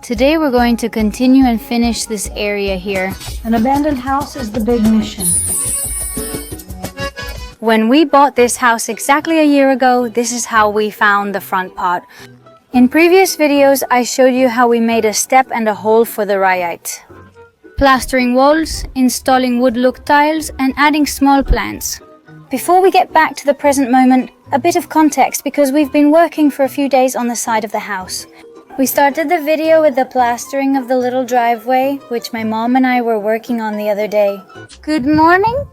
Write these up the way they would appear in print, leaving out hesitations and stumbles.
Today we're going to continue and finish this area here. An abandoned house is the big mission. When we bought this house exactly a year ago, this is how we found the front part. In previous videos, I showed you how we made a step and a hole for the ryite. Plastering walls, installing wood look tiles, and adding small plants. Before we get back to the present moment, a bit of context because we've been working for a few days on the side of the house. We started the video with the plastering of the little driveway, which my mom and I were working on the other day. Good morning!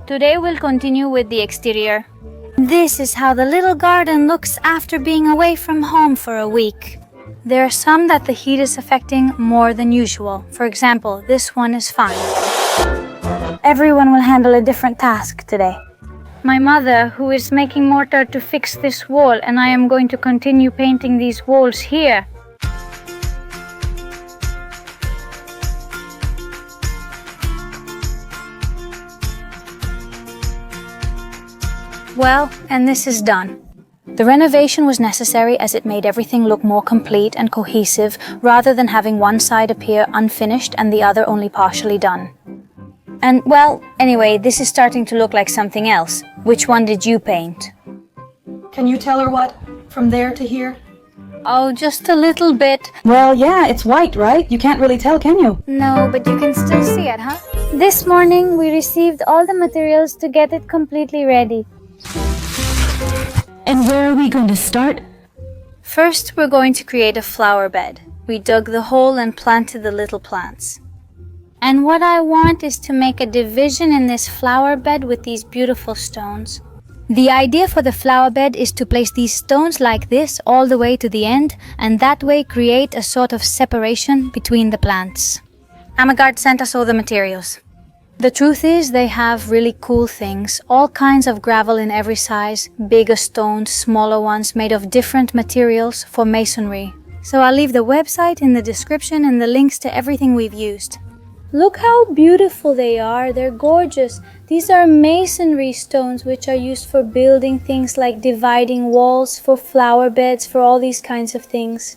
Today we'll continue with the exterior. This is how the little garden looks after being away from home for a week. There are some that the heat is affecting more than usual. For example, this one is fine. Everyone will handle a different task today. My mother, who is making mortar to fix this wall, and I am going to continue painting these walls here. Well, and this is done. The renovation was necessary as it made everything look more complete and cohesive rather than having one side appear unfinished and the other only partially done. And well, anyway, this is starting to look like something else. Which one did you paint? Can you tell her what? From there to here? Oh, just a little bit. Well, yeah, it's white, right? You can't really tell, can you? No, but you can still see it, huh? This morning, we received all the materials to get it completely ready. And where are we going to start? First, we're going to create a flower bed. We dug the hole and planted the little plants. And what I want is to make a division in this flower bed with these beautiful stones. The idea for the flower bed is to place these stones like this all the way to the end, and that way create a sort of separation between the plants. Amagard sent us all the materials. The truth is they have really cool things, all kinds of gravel in every size, bigger stones, smaller ones made of different materials for masonry. So I'll leave the website in the description and the links to everything we've used. Look how beautiful they are, they're gorgeous. These are masonry stones which are used for building things like dividing walls, for flower beds, for all these kinds of things.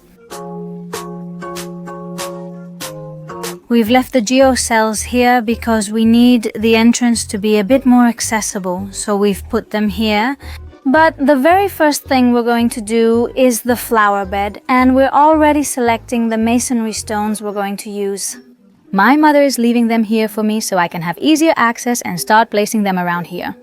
We've left the geocells here because we need the entrance to be a bit more accessible, so we've put them here. But the very first thing we're going to do is the flower bed, and we're already selecting the masonry stones we're going to use. My mother is leaving them here for me so I can have easier access and start placing them around here.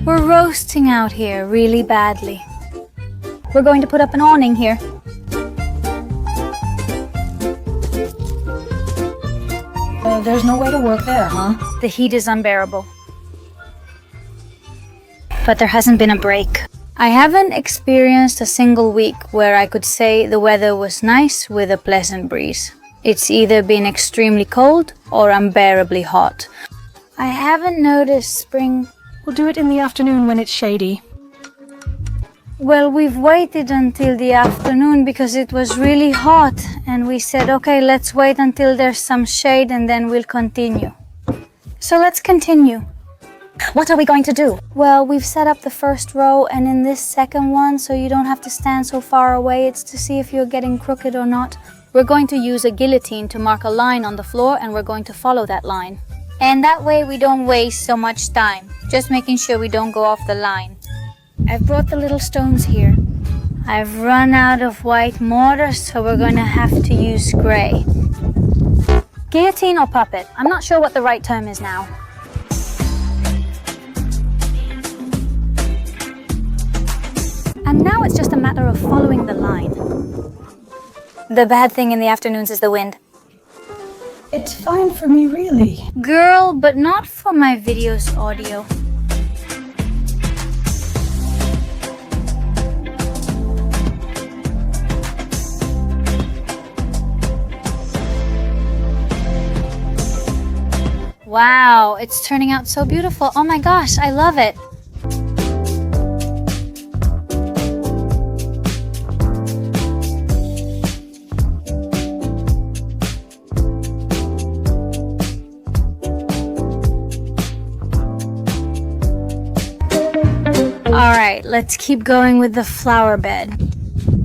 We're roasting out here really badly. We're going to put up an awning here. There's no way to work there, huh? The heat is unbearable. But there hasn't been a break. I haven't experienced a single week where I could say the weather was nice with a pleasant breeze. It's either been extremely cold or unbearably hot. I haven't noticed spring. We'll do it in the afternoon when it's shady. Well, we've waited until the afternoon because it was really hot, and we said, okay, let's wait until there's some shade and then we'll continue. So let's continue. What are we going to do? Well, we've set up the first row, and in this second one, so you don't have to stand so far away, it's to see if you're getting crooked or not. We're going to use a guillotine to mark a line on the floor, and we're going to follow that line. And that way we don't waste so much time, just making sure we don't go off the line. I've brought the little stones here. I've run out of white mortar, so we're going to have to use gray. Guillotine or puppet? I'm not sure what the right term is now. And now it's just a matter of following the line. The bad thing in the afternoons is the wind. It's fine for me, really. Girl, but not for my video's audio. Wow, it's turning out so beautiful. Oh my gosh, I love it. Alright, let's keep going with the flower bed.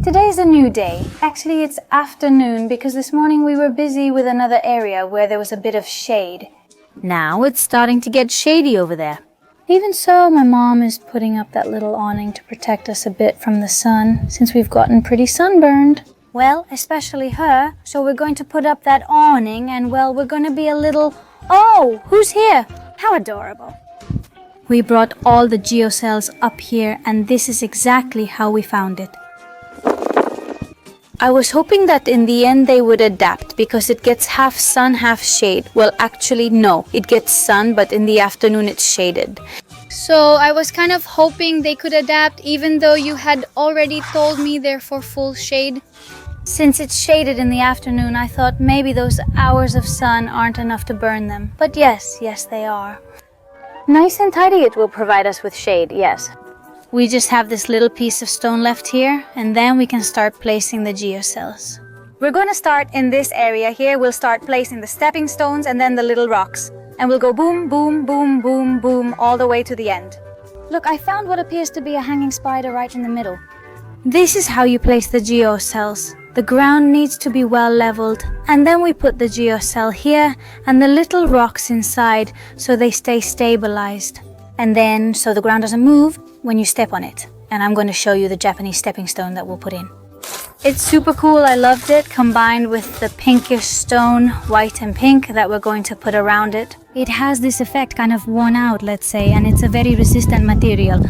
Today's a new day. Actually, it's afternoon because this morning we were busy with another area where there was a bit of shade. Now it's starting to get shady over there. Even so, my mom is putting up that little awning to protect us a bit from the sun since we've gotten pretty sunburned. Well, especially her, so we're going to put up that awning and, well, we're going to be a little... Oh, who's here? How adorable. We brought all the geocells up here and this is exactly how we found it. I was hoping that in the end they would adapt because it gets half sun, half shade. Well, actually, no. It gets sun, but in the afternoon it's shaded. So I was kind of hoping they could adapt even though you had already told me they're for full shade. Since it's shaded in the afternoon, I thought maybe those hours of sun aren't enough to burn them. But yes, they are. Nice and tidy it will provide us with shade, yes. We just have this little piece of stone left here, and then we can start placing the geocells. We're going to start in this area here. We'll start placing the stepping stones and then the little rocks. And we'll go boom, boom, boom, boom, boom, all the way to the end. Look, I found what appears to be a hanging spider right in the middle. This is how you place the geocells. The ground needs to be well leveled, and then we put the geocell here and the little rocks inside so they stay stabilized. And then, so the ground doesn't move when you step on it. And I'm going to show you the Japanese stepping stone that we'll put in. It's super cool, I loved it, combined with the pinkish stone, white and pink, that we're going to put around it. It has this effect kind of worn out, let's say, and it's a very resistant material.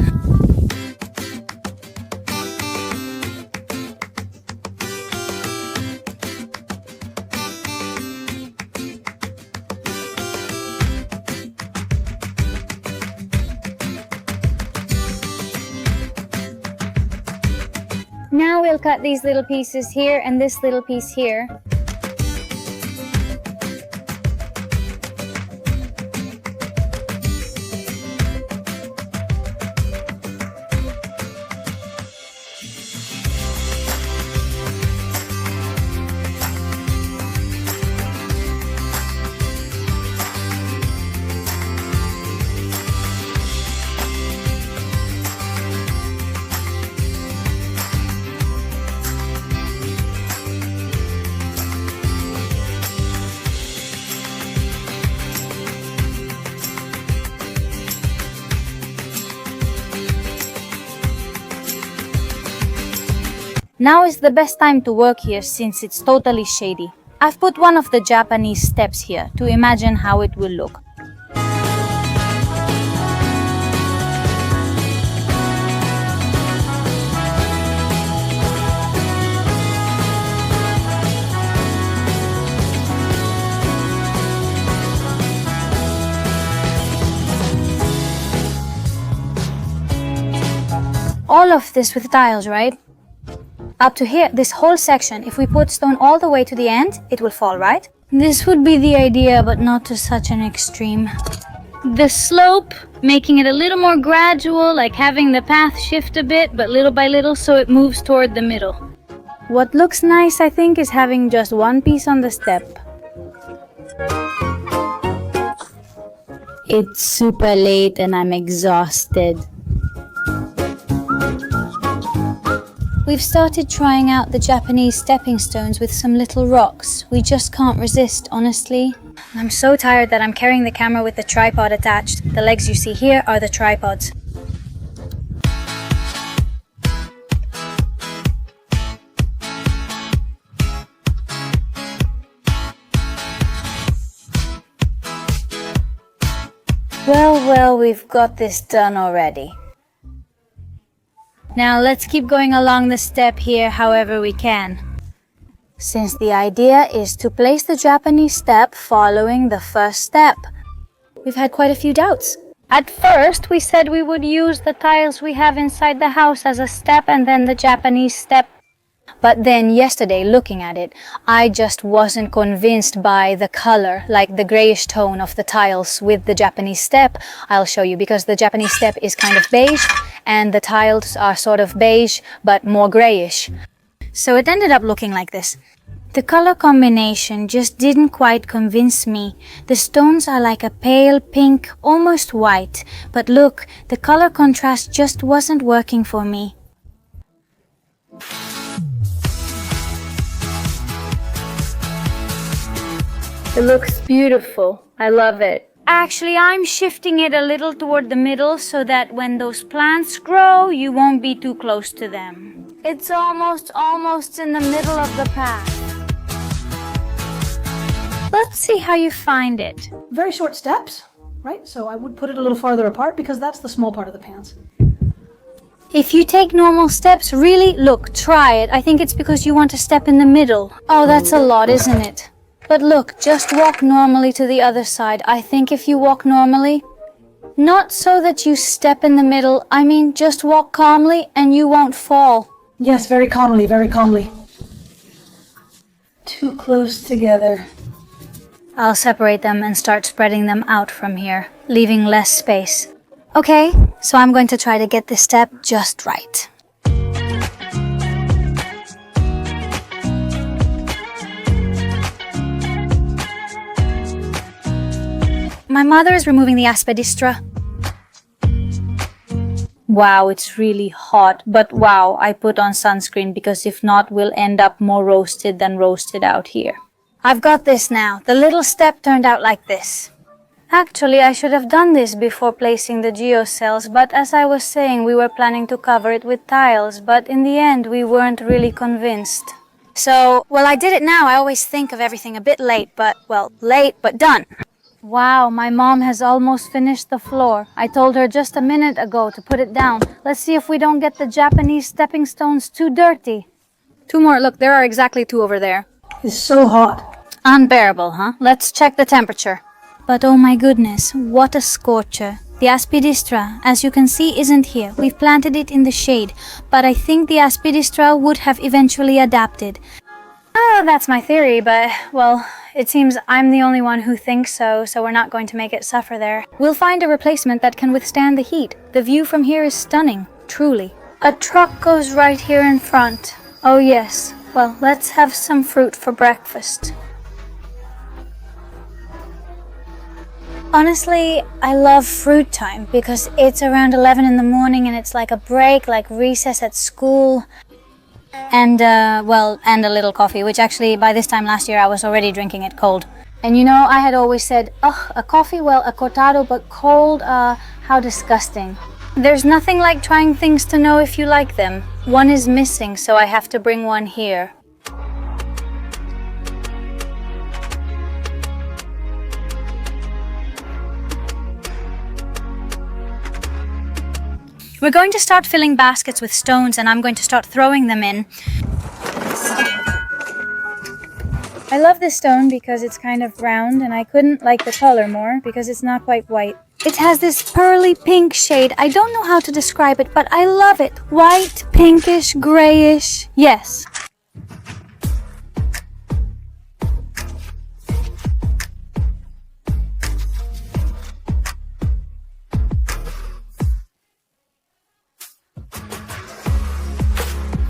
Now we'll cut these little pieces here and this little piece here. Now is the best time to work here since it's totally shady. I've put one of the Japanese steps here to imagine how it will look. All of this with tiles, right? Up to here, this whole section, if we put stone all the way to the end, it will fall, right? This would be the idea, but not to such an extreme. The slope, making it a little more gradual, like having the path shift a bit, but little by little, so it moves toward the middle. What looks nice, I think, is having just one piece on the step. It's super late and I'm exhausted. We've started trying out the Japanese stepping stones with some little rocks. We just can't resist, honestly. I'm so tired that I'm carrying the camera with the tripod attached. The legs you see here are the tripods. Well, we've got this done already. Now let's keep going along the step here however we can. since the idea is to place the Japanese step following the first step. We've had quite a few doubts. At first, we said we would use the tiles we have inside the house as a step and then the Japanese step. But then yesterday, looking at it, I just wasn't convinced by the color, like the grayish tone of the tiles with the Japanese step. I'll show you, because the Japanese step is kind of beige and the tiles are sort of beige but more grayish. So it ended up looking like this. The color combination just didn't quite convince me. The stones are like a pale pink, almost white. But look, the color contrast just wasn't working for me. It looks beautiful. I love it. Actually, I'm shifting it a little toward the middle so that when those plants grow, you won't be too close to them. It's almost in the middle of the path. Let's see how you find it. Very short steps, right? So I would put it a little farther apart because that's the small part of the pants. If you take normal steps, really, look, try it. I think it's because you want to step in the middle. Oh, that's a lot, isn't it? But look, just walk normally to the other side. I think if you walk normally, not so that you step in the middle, I mean just walk calmly and you won't fall. Yes, very calmly, very calmly. Too close together. I'll separate them and start spreading them out from here, leaving less space. Okay, so I'm going to try to get this step just right. My mother is removing the aspidistra. Wow, it's really hot, but wow, I put on sunscreen because if not, we'll end up more roasted than roasted out here. I've got this now. The little step turned out like this. Actually, I should have done this before placing the geocells, but as I was saying, we were planning to cover it with tiles, but in the end, we weren't really convinced. So, well, I did it now. I always think of everything a bit late, but done. Wow, my mom has almost finished the floor. I told her just a minute ago to put it down. Let's see if we don't get the Japanese stepping stones too dirty. Two more. Look, there are exactly two over there. It's so hot. Unbearable, huh? Let's check the temperature. But oh my goodness, what a scorcher. The aspidistra, as you can see, isn't here. We've planted it in the shade, but I think the aspidistra would have eventually adapted. Oh, that's my theory, but, well, it seems I'm the only one who thinks so we're not going to make it suffer there. We'll find a replacement that can withstand the heat. The view from here is stunning, truly. A truck goes right here in front. Oh yes. Well, let's have some fruit for breakfast. Honestly, I love fruit time because it's around 11 in the morning and it's like a break, like recess at school. And, and a little coffee, which actually by this time last year I was already drinking it cold. And you know, I had always said, ugh, a coffee, well, a cortado, but cold, how disgusting. There's nothing like trying things to know if you like them. One is missing, so I have to bring one here. We're going to start filling baskets with stones and I'm going to start throwing them in. I love this stone because it's kind of round and I couldn't like the color more because it's not quite white. It has this pearly pink shade. I don't know how to describe it, but I love it. White, pinkish, grayish. Yes.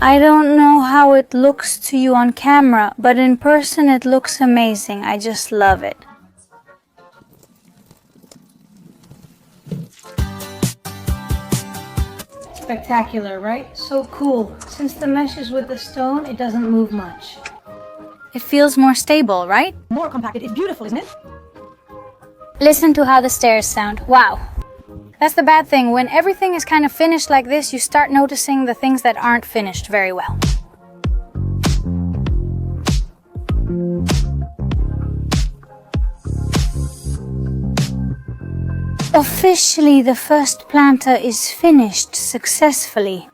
I don't know how it looks to you on camera, but in person it looks amazing. I just love it. Spectacular, right? So cool. Since the mesh is with the stone, it doesn't move much. It feels more stable, right? More compacted. It's beautiful, isn't it? Listen to how the stairs sound. Wow. That's the bad thing. When everything is kind of finished like this, you start noticing the things that aren't finished very well. Officially, the first planter is finished successfully.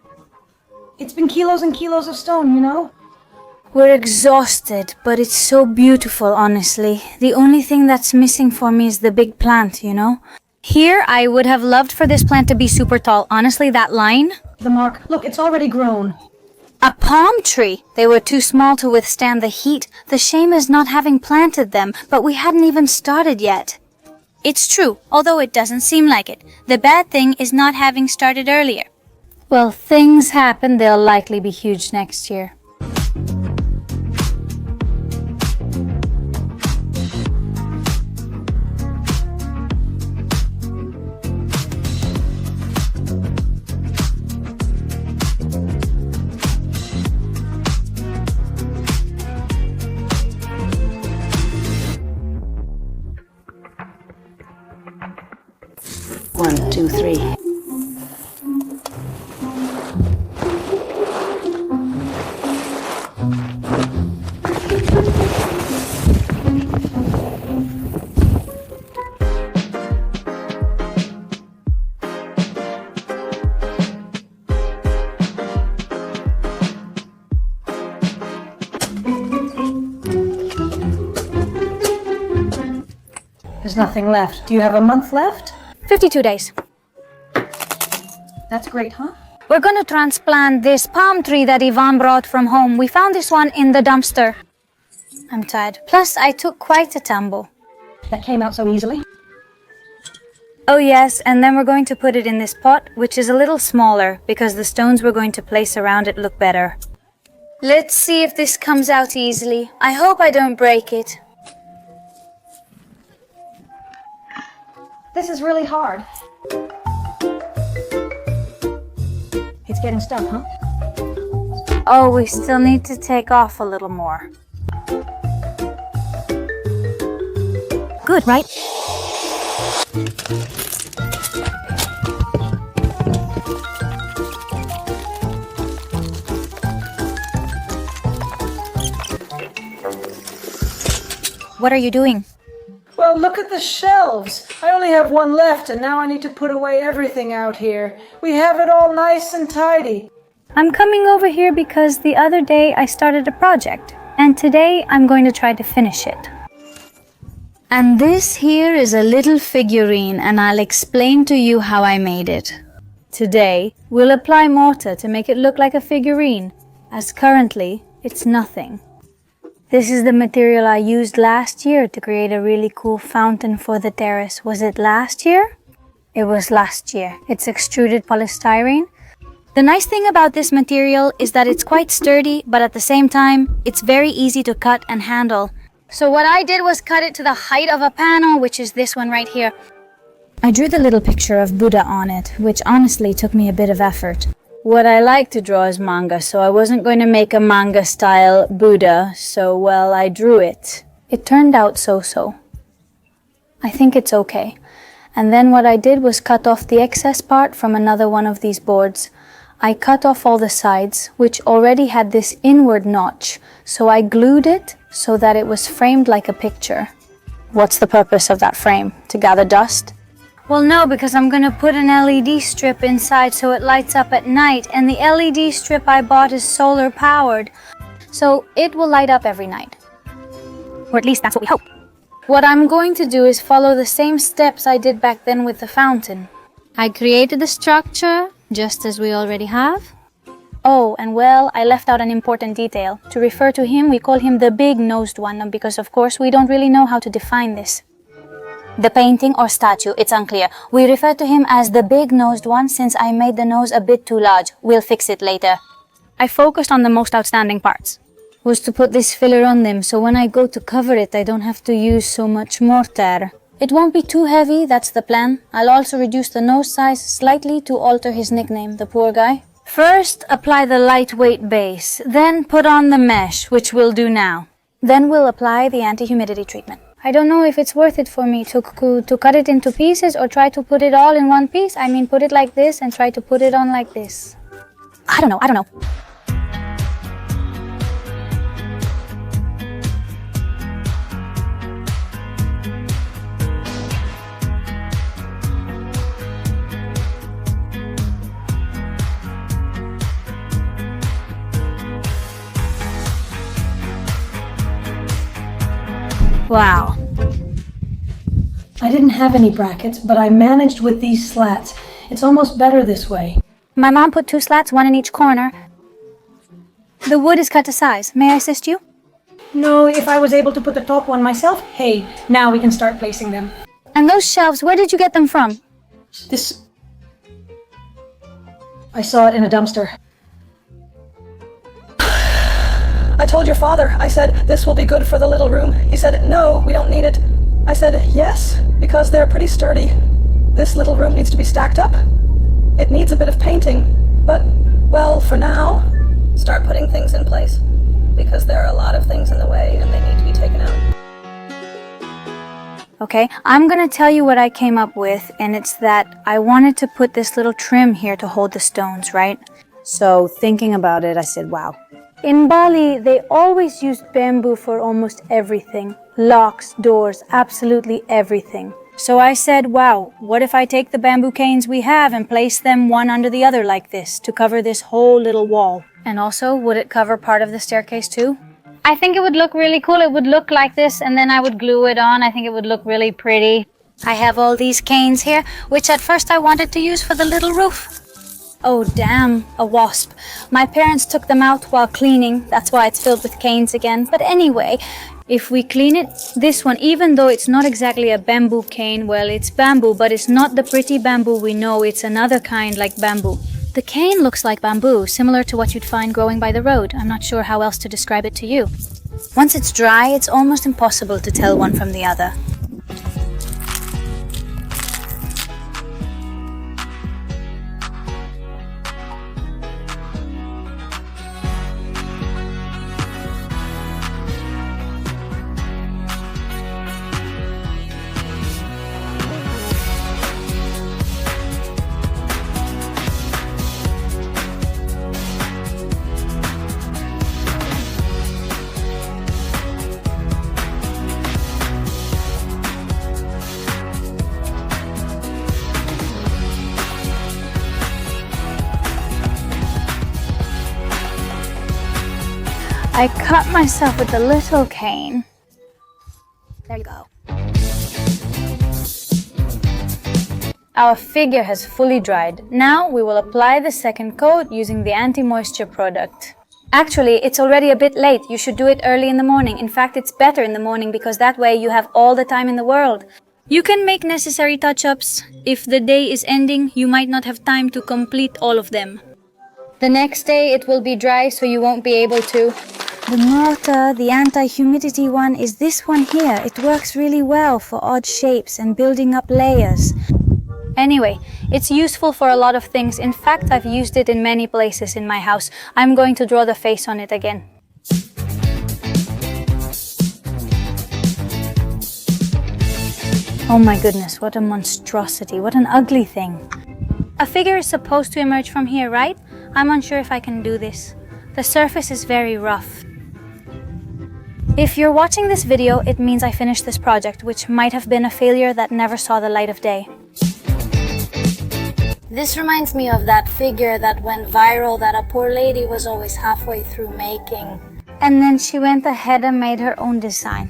It's been kilos and kilos of stone, you know? We're exhausted, but it's so beautiful, honestly. The only thing that's missing for me is the big plant, you know? Here, I would have loved for this plant to be super tall. Honestly, that line... The mark. Look, it's already grown. A palm tree! They were too small to withstand the heat. The shame is not having planted them, but we hadn't even started yet. It's true, although it doesn't seem like it. The bad thing is not having started earlier. Well, things happen. They'll likely be huge next year. One, two, three. There's nothing left. Do you have a month left? 52 days. That's great, huh? We're gonna transplant this palm tree that Ivan brought from home. We found this one in the dumpster. I'm tired. Plus, I took quite a tumble. That came out so easily. Oh yes, and then we're going to put it in this pot, which is a little smaller, because the stones we're going to place around it look better. Let's see if this comes out easily. I hope I don't break it. This is really hard. It's getting stuck, huh? Oh, we still need to take off a little more. Good, right? What are you doing? Well, look at the shelves. I only have one left, and now I need to put away everything out here. We have it all nice and tidy. I'm coming over here because the other day I started a project, and today I'm going to try to finish it. And this here is a little figurine, and I'll explain to you how I made it. Today, we'll apply mortar to make it look like a figurine, as currently, it's nothing. This is the material I used last year to create a really cool fountain for the terrace. Was it last year? It was last year. It's extruded polystyrene. The nice thing about this material is that it's quite sturdy, but at the same time, it's very easy to cut and handle. So what I did was cut it to the height of a panel, which is this one right here. I drew the little picture of Buddha on it, which honestly took me a bit of effort. What I like to draw is manga, so I wasn't going to make a manga-style Buddha, so, well, I drew it. It turned out so-so. I think it's okay. And then what I did was cut off the excess part from another one of these boards. I cut off all the sides, which already had this inward notch, so I glued it so that it was framed like a picture. What's the purpose of that frame? To gather dust? Well, no, because I'm gonna put an LED strip inside so it lights up at night, and the LED strip I bought is solar powered, so it will light up every night. Or at least that's what we hope. What I'm going to do is follow the same steps I did back then with the fountain. I created the structure, just as we already have. Oh, and well, I left out an important detail. To refer to him, we call him the big-nosed one, because of course we don't really know how to define this. The painting or statue, it's unclear. We refer to him as the big-nosed one since I made the nose a bit too large. We'll fix it later. I focused on the most outstanding parts. Was to put this filler on them, so when I go to cover it, I don't have to use so much mortar. It won't be too heavy, that's the plan. I'll also reduce the nose size slightly to alter his nickname, the poor guy. First, apply the lightweight base, then put on the mesh, which we'll do now. Then we'll apply the anti-humidity treatment. I don't know if it's worth it for me to cut it into pieces or try to put it all in one piece. I mean, put it like this and try to put it on like this. I don't know. Wow. I didn't have any brackets, but I managed with these slats. It's almost better this way. My mom put 2 slats, 1 in each corner. The wood is cut to size. May I assist you? No, if I was able to put the top one myself, hey, now we can start placing them. And those shelves, where did you get them from? I saw it in a dumpster. I told your father, I said, this will be good for the little room. He said, no, we don't need it. I said, yes, because they're pretty sturdy. This little room needs to be stacked up. It needs a bit of painting, but, well, for now, start putting things in place. Because there are a lot of things in the way and they need to be taken out. Okay, I'm gonna tell you what I came up with, and it's that I wanted to put this little trim here to hold the stones, right? So thinking about it, I said, wow. In Bali, they always used bamboo for almost everything. Locks, doors, absolutely everything. So I said, wow, what if I take the bamboo canes we have and place them one under the other like this to cover this whole little wall? And also, would it cover part of the staircase too? I think it would look really cool. It would look like this, and then I would glue it on. I think it would look really pretty. I have all these canes here, which at first I wanted to use for the little roof. Oh damn, a wasp. My parents took them out while cleaning. That's why it's filled with canes again. But anyway, if we clean it, this one, even though it's not exactly a bamboo cane, well, it's bamboo, but it's not the pretty bamboo we know. It's another kind like bamboo. The cane looks like bamboo, similar to what you'd find growing by the road. I'm not sure how else to describe it to you. Once it's dry, it's almost impossible to tell one from the other. I cut myself with the little cane. There you go. Our figure has fully dried. Now we will apply the second coat using the anti-moisture product. Actually, it's already a bit late. You should do it early in the morning. In fact, it's better in the morning because that way you have all the time in the world. You can make necessary touch-ups. If the day is ending, you might not have time to complete all of them. The next day it will be dry, so you won't be able to. The mortar, the anti-humidity one, is this one here. It works really well for odd shapes and building up layers. Anyway, it's useful for a lot of things. In fact, I've used it in many places in my house. I'm going to draw the face on it again. Oh my goodness, what a monstrosity, what an ugly thing. A figure is supposed to emerge from here, right? I'm unsure if I can do this. The surface is very rough. If you're watching this video, it means I finished this project, which might have been a failure that never saw the light of day. This reminds me of that figure that went viral that a poor lady was always halfway through making. And then she went ahead and made her own design.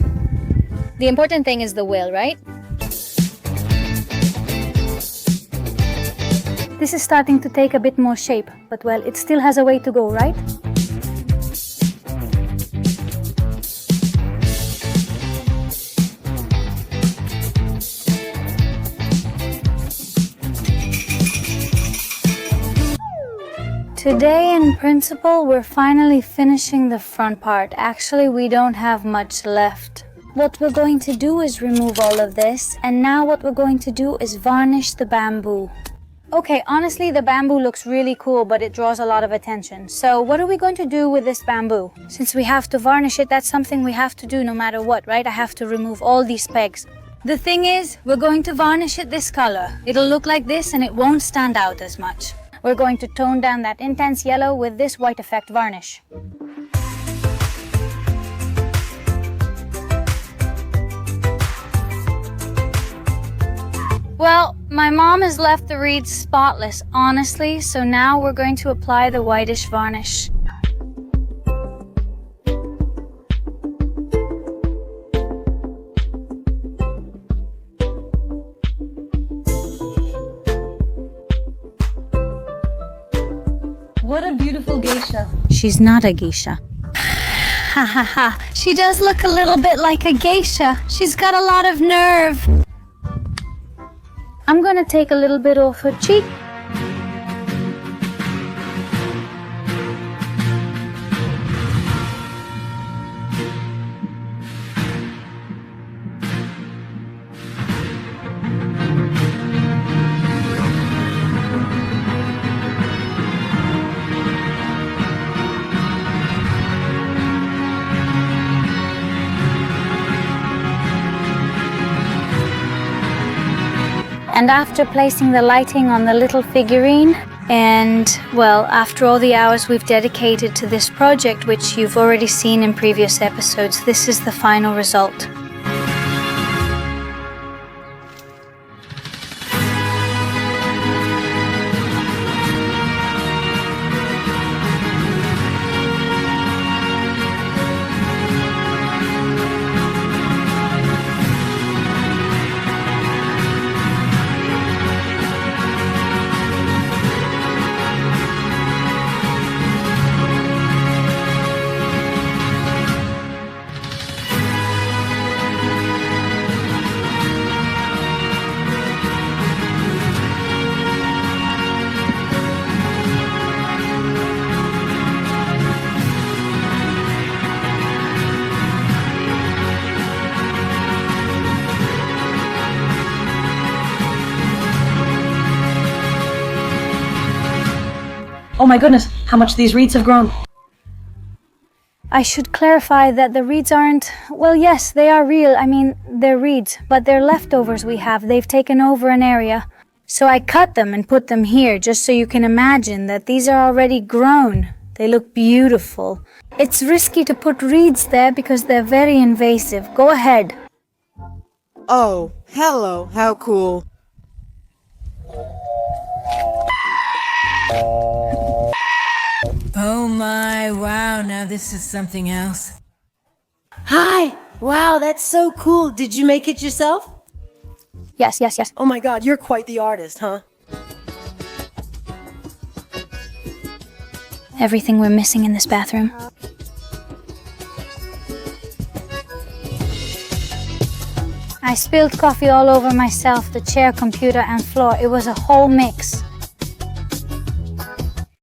The important thing is the will, right? This is starting to take a bit more shape, but well, it still has a way to go, right? Today, in principle, we're finally finishing the front part. Actually, we don't have much left. What we're going to do is remove all of this, and now what we're going to do is varnish the bamboo. Okay, honestly, the bamboo looks really cool, but it draws a lot of attention. So what are we going to do with this bamboo? Since we have to varnish it, that's something we have to do no matter what, right? I have to remove all these pegs. The thing is, we're going to varnish it this color. It'll look like this and it won't stand out as much. We're going to tone down that intense yellow with this white effect varnish. Well, my mom has left the reeds spotless, honestly, so now we're going to apply the whitish varnish. What a beautiful geisha. She's not a geisha. Ha ha ha. She does look a little bit like a geisha. She's got a lot of nerve. I'm gonna take a little bit off her cheek. And after placing the lighting on the little figurine, and well, after all the hours we've dedicated to this project, which you've already seen in previous episodes, this is the final result. Oh my goodness, how much these reeds have grown. I should clarify that the reeds aren't, well, yes, they are real. I mean, they're reeds, but they're leftovers we have. They've taken over an area. So I cut them and put them here just so you can imagine that these are already grown. They look beautiful. It's risky to put reeds there because they're very invasive. Go ahead. Oh, hello, how cool. Oh my, wow, now this is something else. Hi! Wow, that's so cool. Did you make it yourself? Yes. Oh my god, you're quite the artist, huh? Everything we're missing in this bathroom. I spilled coffee all over myself, the chair, computer, and floor. It was a whole mix.